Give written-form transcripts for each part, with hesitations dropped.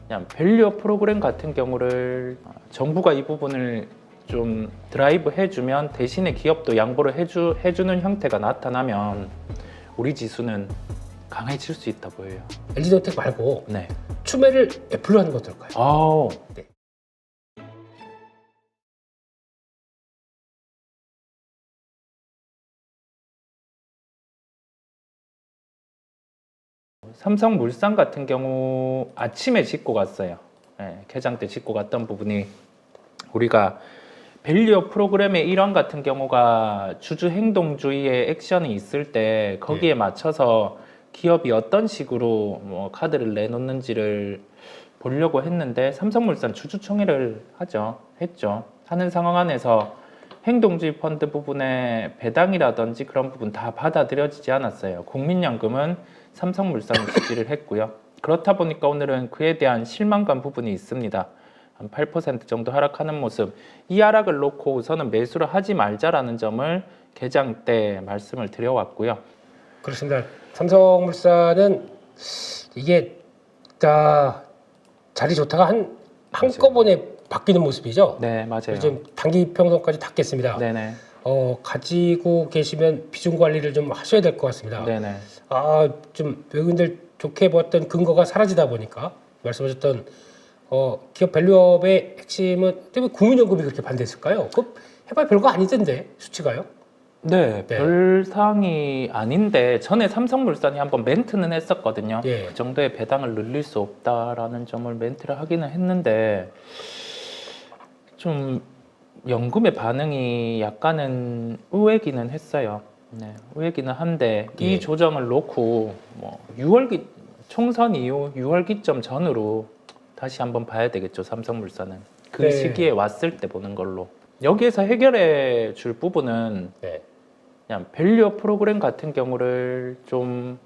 그냥 밸류업 프로그램 같은 경우를 정부가 이 부분을 좀 드라이브 해주면 대신에 기업도 양보를 해주는 형태가 나타나면 우리 지수는 강해질 수 있다 보여요. LG전텍 말고 네. 추매를 애플로 하는 거 어떨까요? 아우. 네. 삼성물산 같은 경우 아침에 짚고 갔어요. 네, 개장 때 짚고 갔던 부분이 우리가 밸류업 프로그램의 일환 같은 경우가 주주 행동주의의 액션이 있을 때 거기에 맞춰서 기업이 어떤 식으로 뭐 카드를 내놓는지를 보려고 했는데 삼성물산 주주총회를 했죠. 하는 상황 안에서 행동주의 펀드 부분에 배당이라든지 그런 부분 다 받아들여지지 않았어요. 국민연금은 삼성물산을 지지를 했고요. 그렇다 보니까 오늘은 그에 대한 실망감 부분이 있습니다. 한 8% 정도 하락하는 모습. 이 하락을 놓고 우선은 매수를 하지 말자라는 점을 개장 때 말씀을 드려왔고요. 그렇습니다. 삼성물산은 이게 자리 좋다가 한꺼번에 바뀌는 모습이죠. 네, 맞아요. 지금 단기 평선까지 닿겠습니다. 네네. 가지고 계시면 비중 관리를 좀 하셔야 될 것 같습니다. 네네. 좀 외국인들 좋게 보았던 근거가 사라지다 보니까 말씀하셨던 기업 밸류업의 핵심은 때문에 국민연금이 그렇게 반대했을까요? 그 해봐야 별거 아니던데 수치가요? 네, 별 사항이 아닌데 전에 삼성물산이 한번 멘트는 했었거든요. 예. 그 정도의 배당을 늘릴 수 없다라는 점을 멘트를 하기는 했는데 좀 연금의 반응이 약간은 의외기는 했어요. 네, 의외기는 한데 예. 이 조정을 놓고 뭐 6월 총선 이후 6월 기점 전으로 다시 한번 봐야 되겠죠. 삼성물산은 그 네. 시기에 왔을 때 보는 걸로. 여기에서 해결해 줄 부분은 네. 그냥 밸류업 프로그램 같은 경우를 좀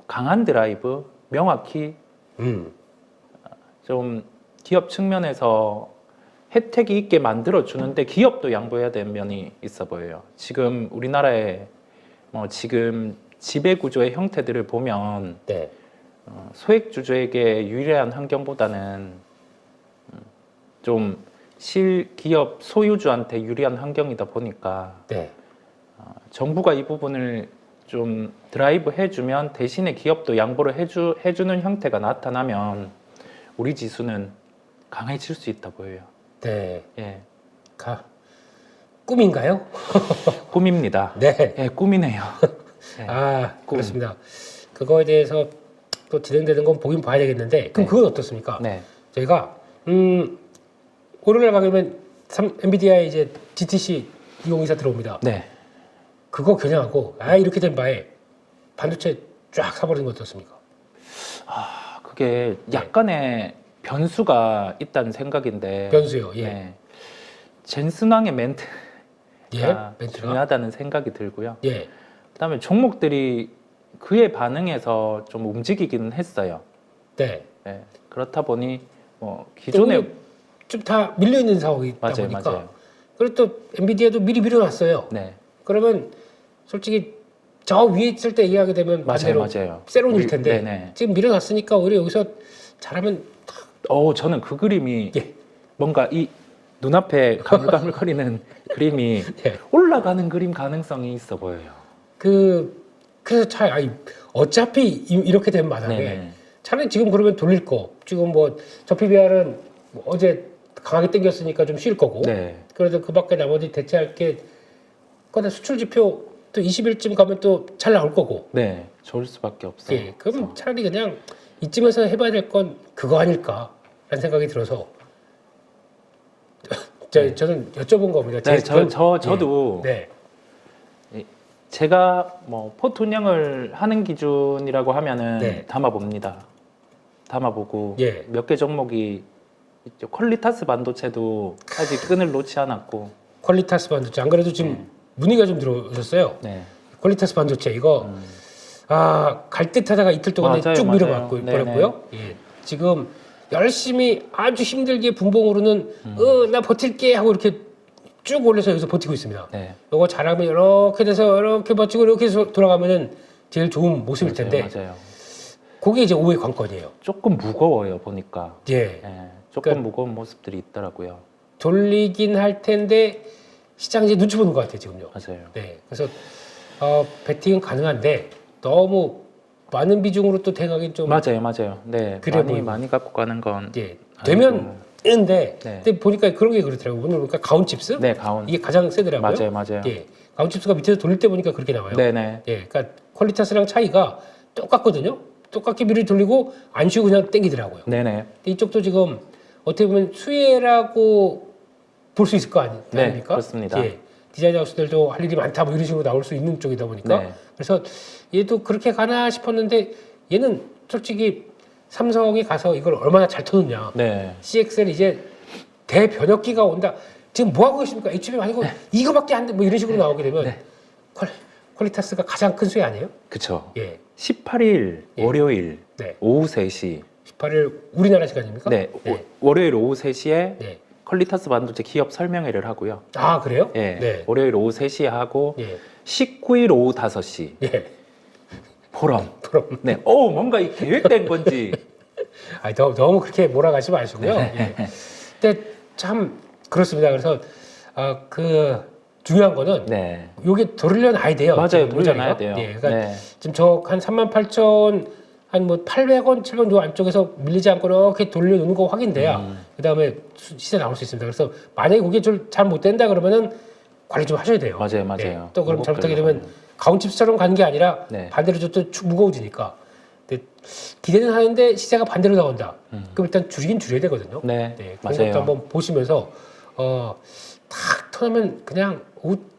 강한 드라이브, 명확히 좀 기업 측면에서 혜택이 있게 만들어 주는데 기업도 양보해야 되는 면이 있어 보여요. 지금 우리나라의 지금 지배 구조의 형태들을 보면 네. 소액 주주에게 유리한 환경보다는 좀 실기업 소유주한테 유리한 환경이다 보니까 네. 정부가 이 부분을 좀 드라이브 해주면 대신에 기업도 양보를 해주는 형태가 나타나면 우리 지수는 강해질 수 있다 보여요. 네. 예, 꿈인가요? 꿈입니다. 네. 예, 꿈이네요. 예, 꿈. 그렇습니다. 그거에 대해서 또 진행되는 건 보긴 봐야 되겠는데 그럼 네. 그건 어떻습니까? 네, 저희가 오늘날 가면 엔비디아의 이제 GTC 2024 들어옵니다. 네. 그거 겨냥하고 이렇게 된 바에 반도체 쫙 사버리는 거 어떻습니까? 그게 약간의 변수가 있다는 생각인데. 변수요. 예. 네. 젠슨왕의 멘트가 멘트가? 중요하다는 생각이 들고요. 예. 그다음에 종목들이 그에 반응해서 좀 움직이기는 했어요. 네. 네. 그렇다 보니 기존에 좀 다 밀려 있는 상황이다 맞아요, 보니까. 맞아요. 그리고 또 엔비디아도 미리 밀어놨어요. 네, 그러면 솔직히 저 위에 있을 때 얘기하게 되면 맞아요. 세론일 텐데 네네. 지금 밀어놨으니까 오히려 여기서 잘하면 저는 그 그림이 예. 뭔가 이 눈앞에 가물가물거리는 그림이 예. 올라가는 그림 가능성이 있어 보여요. 그래서 어차피 이렇게 된 마당에 네네. 차라리 지금 그러면 돌릴 거 지금 저 PBR은 어제 강하게 땡겼으니까 좀 쉴 거고 네. 그래도 그 밖에 나머지 대체할 게 그다음에 수출 지표 또 20일쯤 가면 또 잘 나올 거고 네, 좋을 수밖에 없어요. 예, 그럼 차라리 그냥 이쯤에서 해봐야 될 건 그거 아닐까라는 생각이 들어서 저는 여쭤본 겁니다. 네, 저도 네. 제가 포트 운영을 하는 기준이라고 하면은 네. 담아보고 예. 몇 개 종목이 있죠. 퀄리타스 반도체도 아직 끈을 놓지 않았고. 퀄리타스 반도체 안 그래도 지금 문의가 좀 들어오셨어요. 네. 퀄리타스 반도체 이거 갈 듯 하다가 이틀 동안 맞아요, 쭉 맞아요. 밀어버렸고요. 네네. 예. 지금 열심히 아주 힘들게 분봉으로는 나 버틸게 하고 이렇게 쭉 올려서 여기서 버티고 있습니다. 네. 이거 잘하면 이렇게 돼서 이렇게 버티고 이렇게 해서 돌아가면은 제일 좋은 모습일 텐데 맞아요. 그게 이제 5의 관건이에요. 조금 무거워요 보니까. 예. 예, 조금 그러니까 무거운 모습들이 있더라고요. 돌리긴 할 텐데 시장 이제 눈치 보는 것 같아요 지금요. 맞아요. 네. 그래서 베팅은 가능한데 너무 많은 비중으로 또 대가긴 좀 맞아요. 네, 그래 보이고. 많이 갖고 가는 건 예. 되면 되는데 네. 근데 보니까 그런 게 그렇더라고요. 오늘 보니까 가온 칩스 네, 가운. 이게 가장 세더라고요. 맞아요. 예. 가온 칩스가 밑에서 돌릴 때 보니까 그렇게 나와요. 네네. 예. 그러니까 퀄리타스랑 차이가 똑같거든요. 똑같게 미리 돌리고 안 쉬고 그냥 땡기더라고요. 네네. 근데 이쪽도 지금 어떻게 보면 수혜라고 볼 수 있을 거 네, 아닙니까? 그렇습니다. 예. 디자인 하우스들도 할 일이 많다 뭐 이런 식으로 나올 수 있는 쪽이다 보니까 네. 그래서 얘도 그렇게 가나 싶었는데 얘는 솔직히 삼성이 가서 이걸 얼마나 잘 터느냐. 네. CXL 이제 대변혁기가 온다. 지금 뭐 하고 계십니까? HBM 아니고 이거밖에 안 돼. 뭐 이런 식으로 나오게 되면 네. 퀄리타스가 가장 큰 수혜 아니에요? 그쵸. 예. 18일 예. 월요일 네. 오후 3시. 18일 우리나라 시간입니까? 네. 네. 월요일 오후 3시에 네. 퀄리타스 반도체 기업 설명회를 하고요. 아 그래요? 예. 네. 월요일 오후 3시에 하고 예. 19일 오후 5시 예. 포럼. 그럼 네. 뭔가 이 계획된 건지. 아니 너무 그렇게 몰아가지 마시고요. 예. 근데 참 그렇습니다. 그래서 그 중요한 거는 네. 요게 돌려놔야 돼요. 맞아요. 지금 돌려놔야 모자리가. 돼요. 예. 그러니까 네. 지금 저 한 38,000 한 뭐 800원, 700원 요 안쪽에서 밀리지 않고 이렇게 돌려놓는 거 확인돼야 그다음에 시세 나올 수 있습니다. 그래서 만약에 그게 잘 못 된다 그러면은 관리 좀 하셔야 돼요. 맞아요. 예. 또 그럼 잘못하게 무겁게 되면 가온칩스처럼 가는 게 아니라 네. 반대로 또 축 무거워지니까. 근데 기대는 하는데 시세가 반대로 나온다. 그럼 일단 줄이긴 줄여야 되거든요. 네. 그런 맞아요. 것도 한번 보시면서 탁 터놓으면 그냥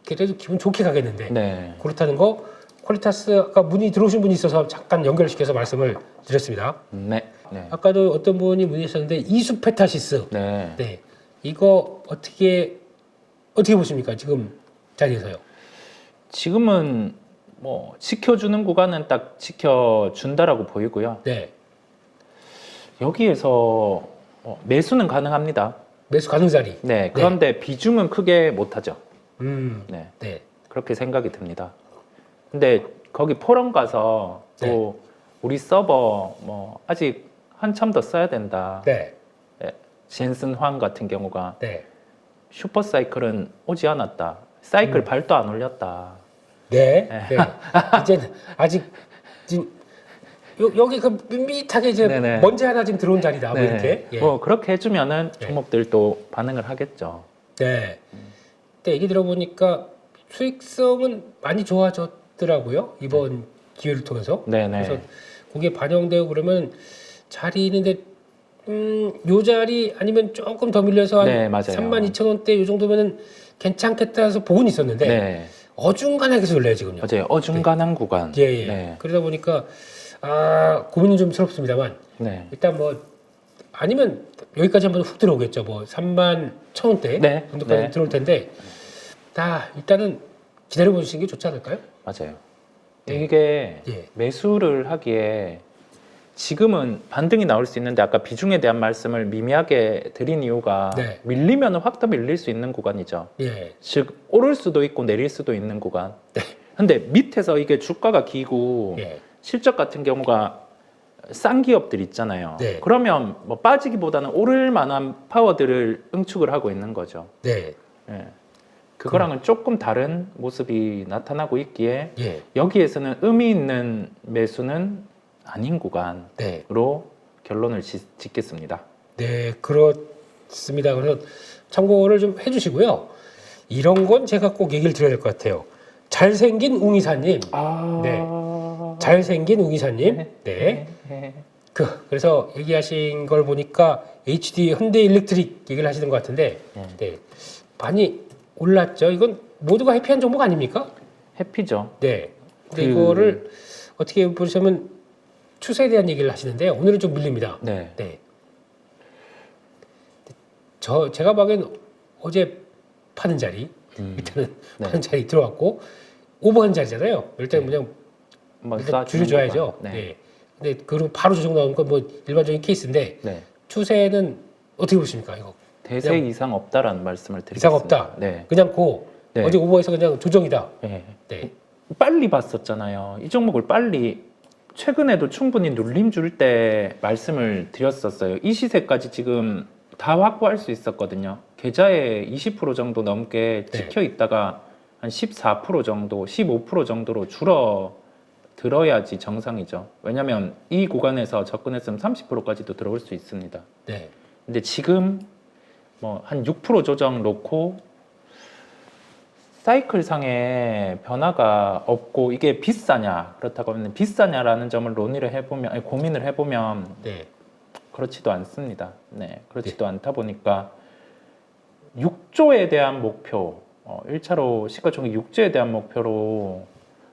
그래도 기분 좋게 가겠는데 네. 그렇다는 거 퀄리타스 아까 문의 들어오신 분이 있어서 잠깐 연결시켜서 말씀을 드렸습니다. 네. 네. 아까도 어떤 분이 문의하셨는데 이수페타시스 네. 네 이거 어떻게 보십니까 지금 자리에서요? 지금은 뭐 지켜주는 구간은 딱 지켜준다라고 보이고요. 네 여기에서 매수는 가능합니다. 매수 가능 자리. 네. 그런데 비중은 크게 못하죠. 네. 네. 그렇게 생각이 듭니다. 근데 거기 포럼 가서 또 우리 서버 뭐 아직 한참 더 써야 된다. 네. 젠슨 황 같은 경우가 네. 슈퍼 사이클은 오지 않았다. 사이클 발도 안 올렸다. 네. 네. 이제는 아직 지금 여기 그 밋밋하게 이제 네네. 먼지 하나 지금 들어온 자리다. 뭐 이렇게. 예. 뭐 그렇게 해주면은 네. 종목들도 반응을 하겠죠. 네. 근데 얘기 들어보니까 수익성은 많이 좋아졌더라고요. 이번 기회를 통해서. 네네. 그래서 그게 반영되고 그러면 자리 있는데 요 자리 아니면 조금 더 밀려서 한 네, 맞아요. 32,000원대 요 정도면은 괜찮겠다 해서 보고는 있었는데 네. 어중간하게 계속 올려요 지금요. 맞아요. 어중간한 구간. 예, 예. 네. 그러다 보니까 고민이 좀 스럽습니다만 네. 일단 뭐 아니면 여기까지 한번 훅 들어오겠죠. 뭐 31,000원대 네, 정도까지 네. 들어올 텐데 일단은 기다려 보시는 게 좋지 않을까요? 맞아요. 네. 이게 예. 매수를 하기에 지금은 반등이 나올 수 있는데 아까 비중에 대한 말씀을 미미하게 드린 이유가 네. 밀리면 확 더 밀릴 수 있는 구간이죠. 예. 즉 오를 수도 있고 내릴 수도 있는 구간. 근데 밑에서 이게 주가가 기고 예. 실적 같은 경우가 싼 기업들 있잖아요. 네. 그러면 뭐 빠지기보다는 오를 만한 파워들을 응축을 하고 있는 거죠. 네. 예. 그거랑은 조금 다른 모습이 나타나고 있기에 예. 여기에서는 의미 있는 매수는 아닌 구간으로 네. 결론을 짓겠습니다. 네, 그렇습니다. 그래서 참고를 좀 해주시고요. 이런 건 제가 꼭 얘기를 드려야 될 것 같아요. 잘생긴 웅이사님. 네. 잘생긴 웅이사님. 네. 그래서 얘기하신 걸 보니까 HD 현대일렉트릭 얘기를 하시는 것 같은데, 네. 많이 올랐죠. 이건 모두가 해피한 종목 아닙니까? 해피죠. 네. 근데 이거를 어떻게 보시면 추세에 대한 얘기를 하시는데 오늘은 좀 밀립니다. 네. 네. 제가 보기엔 어제 파는 자리, 밑에는 네. 파는 자리 들어왔고 오버한 자리잖아요. 일단 그냥 뭐 일단 쏴주는 줄여줘야죠. 구간. 네. 네. 근데 그리고 바로 조정 나오는 건 뭐 일반적인 케이스인데 네. 추세는 어떻게 보십니까? 이거 대세 그냥 이상 없다라는 말씀을 드리겠습니다. 이상 없다. 네. 그냥 네. 어제 오버해서 그냥 조정이다. 네. 네. 빨리 봤었잖아요. 이 종목을 빨리 최근에도 충분히 눌림 줄 때 말씀을 드렸었어요. 이 시세까지 지금 다 확보할 수 있었거든요. 계좌에 20% 정도 넘게 네. 찍혀 있다가 한 14% 정도, 15% 정도로 줄어들어야지 정상이죠. 왜냐하면 이 구간에서 접근했으면 30%까지도 들어올 수 있습니다. 네. 근데 지금 뭐 한 6% 조정 놓고 사이클상의 변화가 없고 이게 비싸냐, 그렇다고 하면 비싸냐라는 점을 논의를 해보면, 아니, 고민을 해보면 네. 그렇지도 않습니다. 네, 그렇지도 않다 보니까 6조에 대한 목표, 1차로 시가총액 6조에 대한 목표로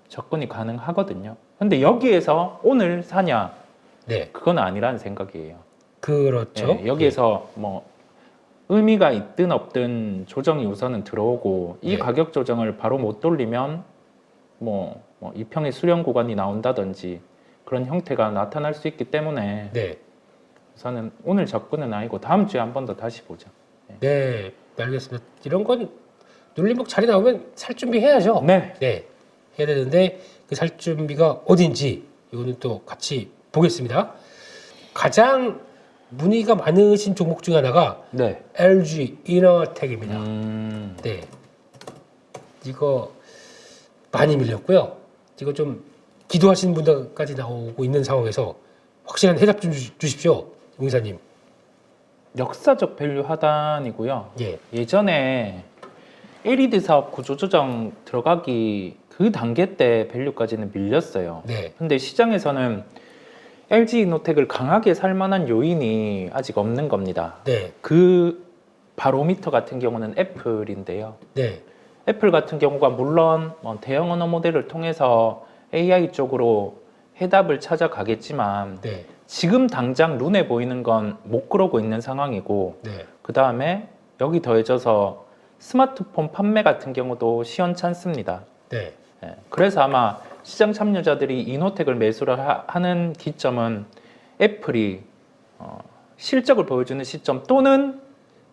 접근이 가능하거든요. 근데 여기에서 오늘 사냐, 네. 그건 아니라는 생각이에요. 그렇죠. 네, 여기에서 뭐 의미가 있든 없든 조정이 우선은 들어오고 이 네. 가격 조정을 바로 못 돌리면 뭐 이평의 수렴 구간이 나온다든지 그런 형태가 나타날 수 있기 때문에 네. 우선은 오늘 접근은 아니고 다음 주에 한 번 더 다시 보죠. 네. 알겠습니다. 이런 건 눌림목 자리 나오면 살 준비해야죠. 네, 네. 해야 되는데 그 살 준비가 어딘지 이거는 또 같이 보겠습니다. 가장 문의가 많으신 종목 중 하나가 네. LG 이너텍입니다. 네. 이거 많이 밀렸고요. 이거 좀 기도하시는 분들까지 나오고 있는 상황에서 확실한 해답 좀 주십시오. 용 이사님. 역사적 밸류 하단이고요. 예. 예전에 LED 사업 구조조정 들어가기 그 단계 때 밸류까지는 밀렸어요. 네. 근데 시장에서는 LG 이노텍을 강하게 살 만한 요인이 아직 없는 겁니다. 네. 그 바로미터 같은 경우는 애플인데요. 네. 애플 같은 경우가 물론 대형 언어 모델을 통해서 AI 쪽으로 해답을 찾아가겠지만 네. 지금 당장 눈에 보이는 건 못 그러고 있는 상황이고 네. 그 다음에 여기 더해져서 스마트폰 판매 같은 경우도 시원찮습니다. 네. 예, 그래서 아마 시장 참여자들이 이노텍을 매수를 하는 기점은 애플이 실적을 보여주는 시점 또는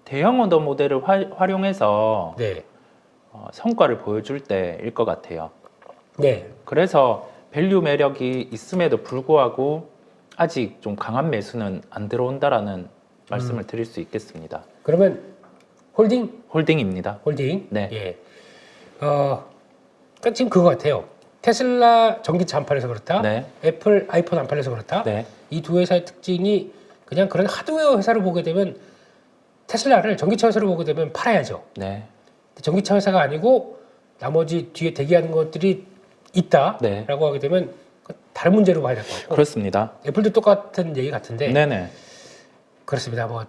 대형 언어 모델을 활용해서 네. 성과를 보여줄 때일 것 같아요. 네. 그래서 밸류 매력이 있음에도 불구하고 아직 좀 강한 매수는 안 들어온다라는 말씀을 드릴 수 있겠습니다. 그러면 홀딩? 홀딩입니다. 홀딩. 네. 예. 그러니까 지금 그거 같아요. 테슬라 전기차 안 팔려서 그렇다. 네. 애플 아이폰 안 팔려서 그렇다. 네. 이 두 회사의 특징이 그냥 그런 하드웨어 회사를 보게 되면 테슬라를 전기차 회사로 보게 되면 팔아야죠. 네. 전기차 회사가 아니고 나머지 뒤에 대기하는 것들이 있다라고 네. 하게 되면 다른 문제로 봐야 될 것 같고 그렇습니다. 애플도 똑같은 얘기 같은데 네네. 그렇습니다. 뭐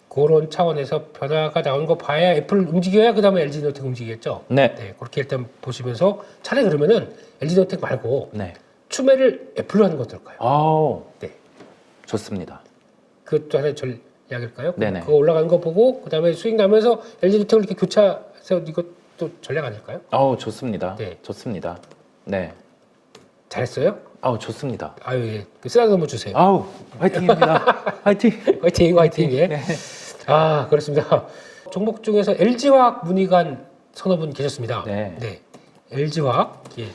그런 차원에서 변화가 나오는 거 봐야 애플 움직여야 그 다음에 LG노텍 움직이겠죠. 네. 네, 그렇게 일단 보시면서 차라리 그러면은 LG노텍 말고 네. 추매를 애플로 하는 거 어떨까요? 아우. 네. 좋습니다. 그것도 하나의 전략일까요? 네네. 그거 올라가는 거 보고 그 다음에 수익 나면서 LG노텍을 이렇게 교차해서 이것도 전략 아닐까요? 아우, 좋습니다. 네. 좋습니다. 네. 잘했어요? 아우, 좋습니다. 아유, 예. 그 쓰라도 한번 주세요. 아우, 화이팅입니다. 화이팅. 화이팅, 화이팅. 예. 네. 아, 그렇습니다. 종목 중에서 LG화학 문의관 서너 분 계셨습니다. 네. LG화학. 예.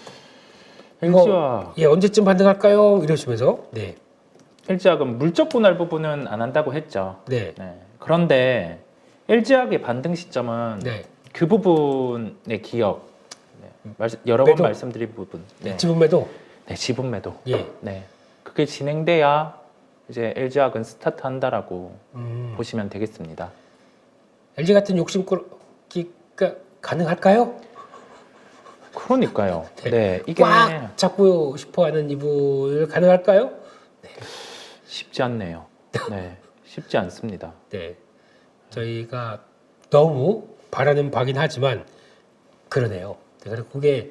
LG화학. 예, 언제쯤 반등할까요? 이러시면서. 네. LG화학은 물적 분할 부분은 안 한다고 했죠. 네. 네. 그런데 LG화학의 반등 시점은 네. 그 부분의 기억, 여러 매도. 번 말씀드린 부분. 네. 지분 매도. 네, 지분 매도. 예. 네. 그게 진행돼야 이제 LG화학은 스타트 한다라고 보시면 되겠습니다. LG 같은 욕심꾸러기가 가능할까요? 그러니까요. 네. 네. 이게 꽉 잡고 싶어하는 이분을 가능할까요? 쉽지 않네요. 네. 쉽지 않습니다. 네. 저희가 너무 바라는 바긴 하지만 그러네요. 네, 그리고 그게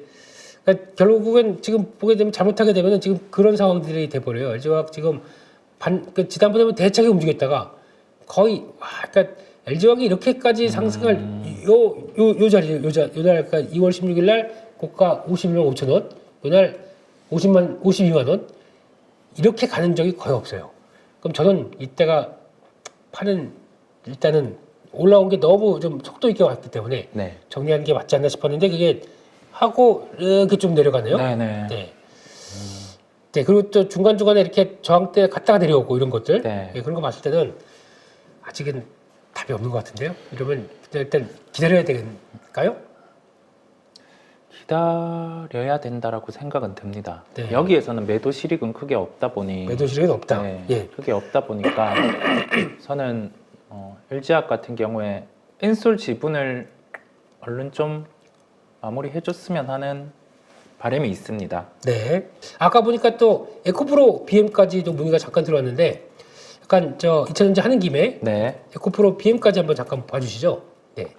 그러니까 결국은 지금 보게 되면 잘못하게 되면 지금 그런 상황들이 돼버려요. LG화학 지금 지난번에는 대차게 움직였다가 거의 그러니까 LG화학이 이렇게까지 상승할 요 자리 요날 그러니까 2월 16일 날 고가 51만 5천 원, 요날 52만 원 이렇게 가는 적이 거의 없어요. 그럼 저는 이때가 파는 일단은 올라온 게 너무 좀 속도 있게 왔기 때문에 네. 정리하는 게 맞지 않나 싶었는데 그게 하고 이렇게 좀 내려가네요. 네네. 네. 네, 그리고 또 중간중간에 이렇게 저항대 갔다가 내려오고 이런 것들 네. 예, 그런 거 봤을 때는 아직은 답이 없는 것 같은데요. 이러면 일단 기다려야 되는가요? 기다려야 된다라고 생각은 듭니다. 네. 여기에서는 매도 실익은 크게 없다 보니 매도 실익은 없다. 네, 예. 크게 없다 보니까 저는 LG화학 같은 경우에 엔솔 지분을 얼른 좀 마무리해줬으면 하는 바람이 있습니다. 네. 아까 보니까 또 에코프로 BM까지도 문의가 잠깐 들어왔는데 약간 저 2차전지 하는 김에 네, 에코프로 BM까지 한번 잠깐 봐주시죠. 네.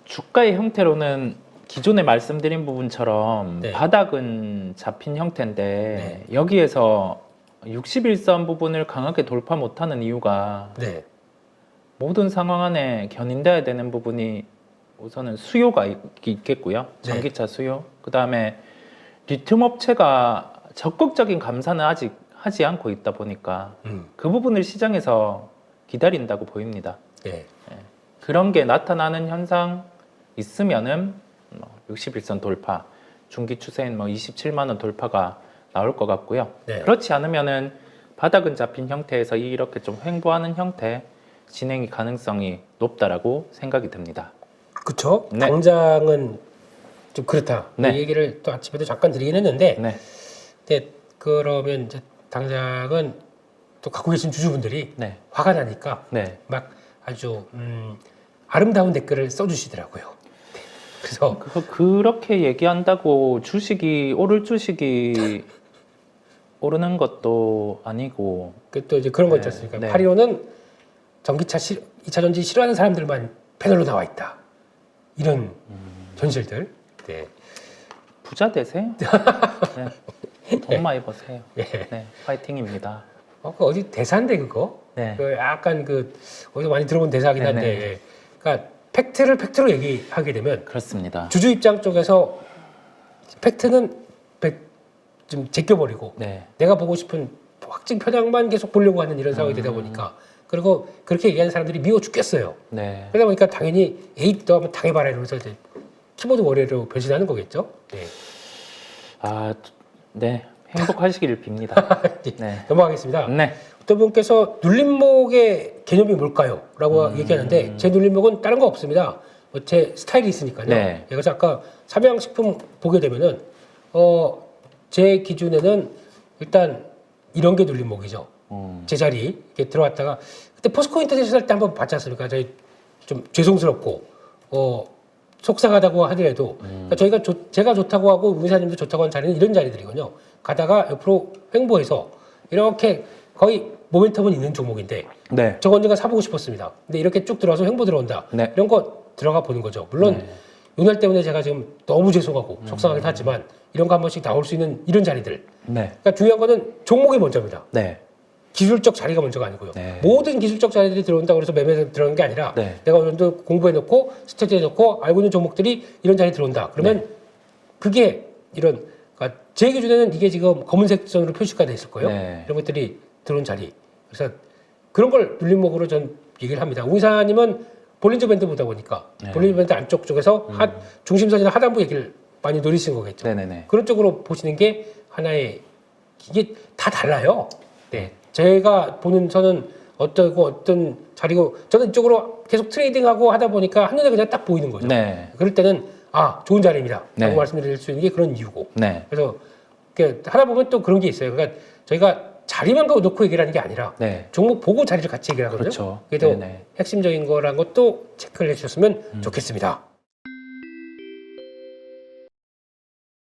주가의 형태로는 기존에 말씀드린 부분처럼 네. 바닥은 잡힌 형태인데 여기에서 61선 부분을 강하게 돌파 못하는 이유가 네. 모든 상황 안에 견인돼야 되는 부분이 우선은 수요가 있겠고요. 전기차 수요. 그 다음에 리튬 업체가 적극적인 감산을 아직 하지 않고 있다 보니까 그 부분을 시장에서 기다린다고 보입니다. 네. 그런 게 나타나는 현상 있으면은 61선 돌파, 중기 추세인 27만 원 돌파가 나올 것 같고요. 네. 그렇지 않으면은 바닥은 잡힌 형태에서 이렇게 좀 횡보하는 형태 진행이 가능성이 높다라고 생각이 듭니다. 그렇죠. 네. 당장은 좀 그렇다. 네. 이 얘기를 또 아침에도 잠깐 드리긴 했는데, 네, 네, 그러면 이제 당장은 또 갖고 계신 주주분들이 네, 화가 나니까 네. 막 아주 아름다운 댓글을 써주시더라고요. 네. 그래서 그렇게 얘기한다고 주식이 오를 주식이 오르는 것도 아니고 그 또 이제 그런 거 있지 네, 않습니까? 네. 8.15는 전기차 2차 전지 싫어하는 사람들만 패널로 나와 있다. 이런 현실들. 네. 부자 되세요. 네. 돈 많이 버세요. 네. 네, 파이팅입니다. 그 어디 대사인데 그거? 네, 그 약간 그 어디서 많이 들어본 대사긴 한데, 네네. 예. 그러니까 팩트를 팩트로 얘기하게 되면 그렇습니다. 주주 입장 쪽에서 팩트는 좀 제껴버리고 네, 내가 보고 싶은 확증 편향만 계속 보려고 하는 이런 상황이 되다 보니까 그리고 그렇게 얘기하는 사람들이 미워 죽겠어요. 네, 그러다 보니까 당연히 에잇도 한번 당해봐라 이러면서 이제 키보드 워리어로 변신하는 거겠죠. 네. 네, 행복하시기를 빕니다. 네, 넘어가겠습니다. 네, 어떤 분께서 눌림목의 개념이 뭘까요? 라고 얘기하는데 제 눌림목은 다른 거 없습니다. 제 스타일이 있으니까요. 네. 그래서 아까 삼양식품 보게 되면은 제 기준에는 일단 이런 게 눌림목이죠. 제 자리 이렇게 들어왔다가 그때 포스코 인터내셔널 때 한번 봤지 않습니까? 저희 좀 죄송스럽고 속상하다고 하더라도 그러니까 제가 좋다고 하고 우사님도 좋다고 하는 자리는 이런 자리들이거든요. 가다가 옆으로 횡보해서 이렇게 거의 모멘텀은 있는 종목인데 네, 저거 언젠가 사보고 싶었습니다. 근데 이렇게 쭉 들어와서 횡보 들어온다. 네. 이런 거 들어가 보는 거죠. 물론 네. 요날 때문에 제가 지금 너무 죄송하고 속상하긴 하지만 이런 거 한 번씩 나올 수 있는 이런 자리들. 네, 그러니까 중요한 거는 종목이 먼저입니다. 네, 기술적 자리가 먼저가 아니고요. 네. 모든 기술적 자리들이 들어온다고 해서 매매에 들어오는 게 아니라 네. 내가 어느 정도 공부해놓고 스터디해놓고 알고 있는 종목들이 이런 자리에 들어온다. 그러면 네. 그게 이런 그러니까 제 기준에는 이게 지금 검은색 선으로 표시가 돼 있을 거예요. 네. 이런 것들이 들어온 자리. 그래서 그런 걸 눌림목으로 전 얘기를 합니다. 우이사님은 볼린저 밴드 보다 보니까 네. 볼린저 밴드 안쪽 쪽에서 중심선이나 하단부 얘기를 많이 노리신 거겠죠. 네네네. 그런 쪽으로 보시는 게 하나의 이게 다 달라요. 네. 제가 보는 선은 어떤 자리고 저는 이쪽으로 계속 트레이딩하고 하다 보니까 한눈에 그냥 딱 보이는 거죠. 네, 그럴 때는 좋은 자리입니다. 라고 네. 말씀드릴 수 있는 게 그런 이유고. 네, 그래서 하다 보면 또 그런 게 있어요. 그러니까 저희가 자리만 놓고 얘기를 하는 게 아니라 네. 종목 보고 자리를 같이 얘기를 하거든요. 그렇죠. 그게 더 네네. 핵심적인 거라는 것도 체크를 해주셨으면 좋겠습니다.